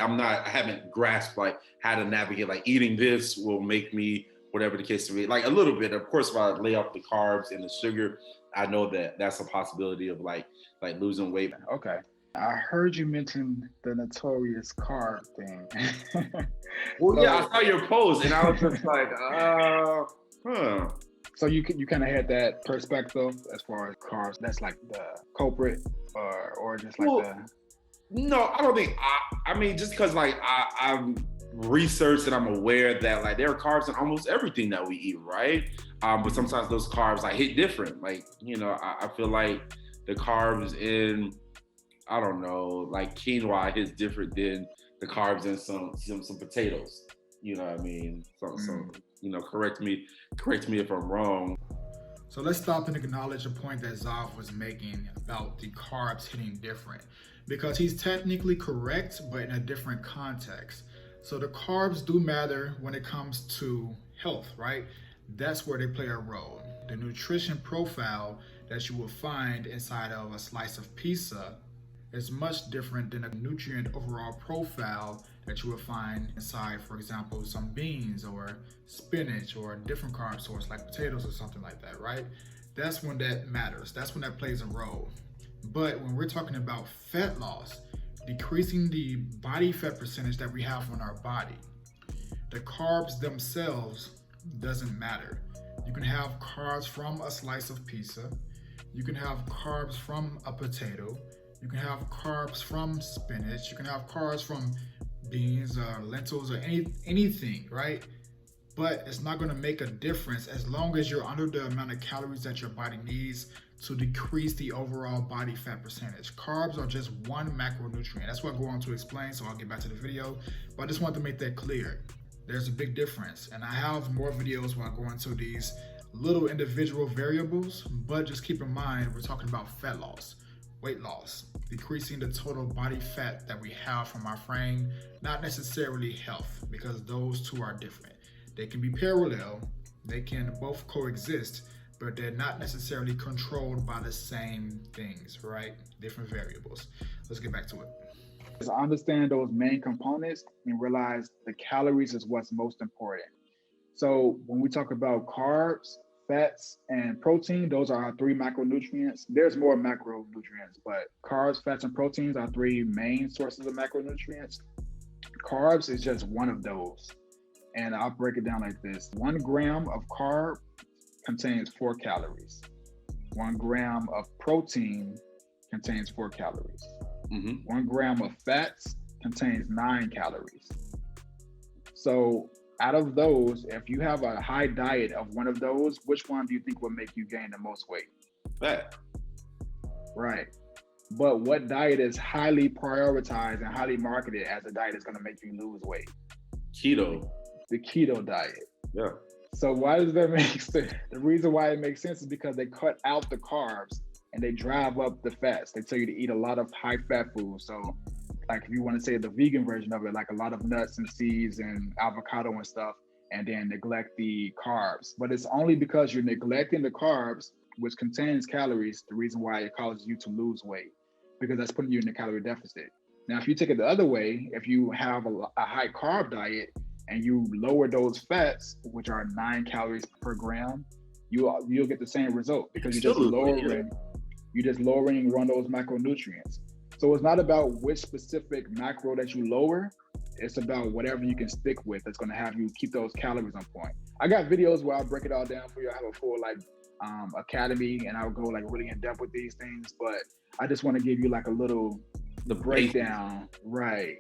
I haven't grasped like how to navigate, like eating this will make me whatever the case may be. Like a little bit, of course, if I lay off the carbs and the sugar, I know that that's a possibility of like losing weight. Okay. I heard you mention the notorious carb thing. Well, yeah, I So, saw your post and I was just like, huh. so you kind of had that perspective as far as carbs. That's like the culprit, or just like Well, the. no, I don't think. I mean, just because like I'm researched and I'm aware that like there are carbs in almost everything that we eat, right? But sometimes those carbs like hit different. Like I feel like the carbs in I don't know like quinoa hits different than the carbs in some potatoes. You know what I mean? So correct me if I'm wrong. So let's stop and acknowledge a point that Zav was making about the carbs hitting different, because he's technically correct, but in a different context. So the carbs do matter when it comes to health, right? That's where they play a role. The nutrition profile that you will find inside of a slice of pizza is much different than a nutrient overall profile that you will find inside, for example, some beans or spinach or a different carb source like potatoes or something like that, right? That's when that matters. That's when that plays a role. But when we're talking about fat loss, decreasing the body fat percentage that we have on our body, the carbs themselves doesn't matter. You can have carbs from a slice of pizza. You can have carbs from a potato. You can have carbs from spinach. You can have carbs from beans or lentils or anything, right? But it's not going to make a difference as long as you're under the amount of calories that your body needs to decrease the overall body fat percentage. Carbs are just one macronutrient. That's what I go on to explain, so I'll get back to the video. But I just wanted to make that clear. There's a big difference. And I have more videos where I go into these little individual variables, but just keep in mind, we're talking about fat loss, weight loss, decreasing the total body fat that we have from our frame, not necessarily health, because those two are different. They can be parallel, they can both coexist, but they're not necessarily controlled by the same things, right? Different variables. Let's get back to it. Just understand those main components and realize the calories is what's most important. So when we talk about carbs, fats, and protein, those are our three macronutrients. There's more macronutrients, but carbs, fats, and proteins are three main sources of macronutrients. Carbs is just one of those. And I'll break it down like this. 1 gram of carb contains 4 calories. 1 gram of protein contains 4 calories. 1 gram of fats contains 9 calories. So out of those, if you have a high diet of one of those, which one do you think will make you gain the most weight? Fat. Right. But what diet is highly prioritized and highly marketed as a diet that's going to make you lose weight? Keto. The keto diet. Yeah. So why does that make sense? The reason why it makes sense is because they cut out the carbs and they drive up the fats. They tell you to eat a lot of high fat foods. So like if you want to say the vegan version of it, like a lot of nuts and seeds and avocado and stuff, and then neglect the carbs. But it's only because you're neglecting the carbs, which contains calories, the reason why it causes you to lose weight, because that's putting you in a calorie deficit. Now, if you take it the other way, if you have a high carb diet and you lower those fats, which are 9 calories per gram, you'll get the same result because you're just lowering one of those macronutrients. So it's not about which specific macro that you lower. It's about whatever you can stick with that's going to have you keep those calories on point. I got videos where I'll break it all down for you. I have a full academy, and I'll go like really in depth with these things. But I just want to give you like a little breakdown, right?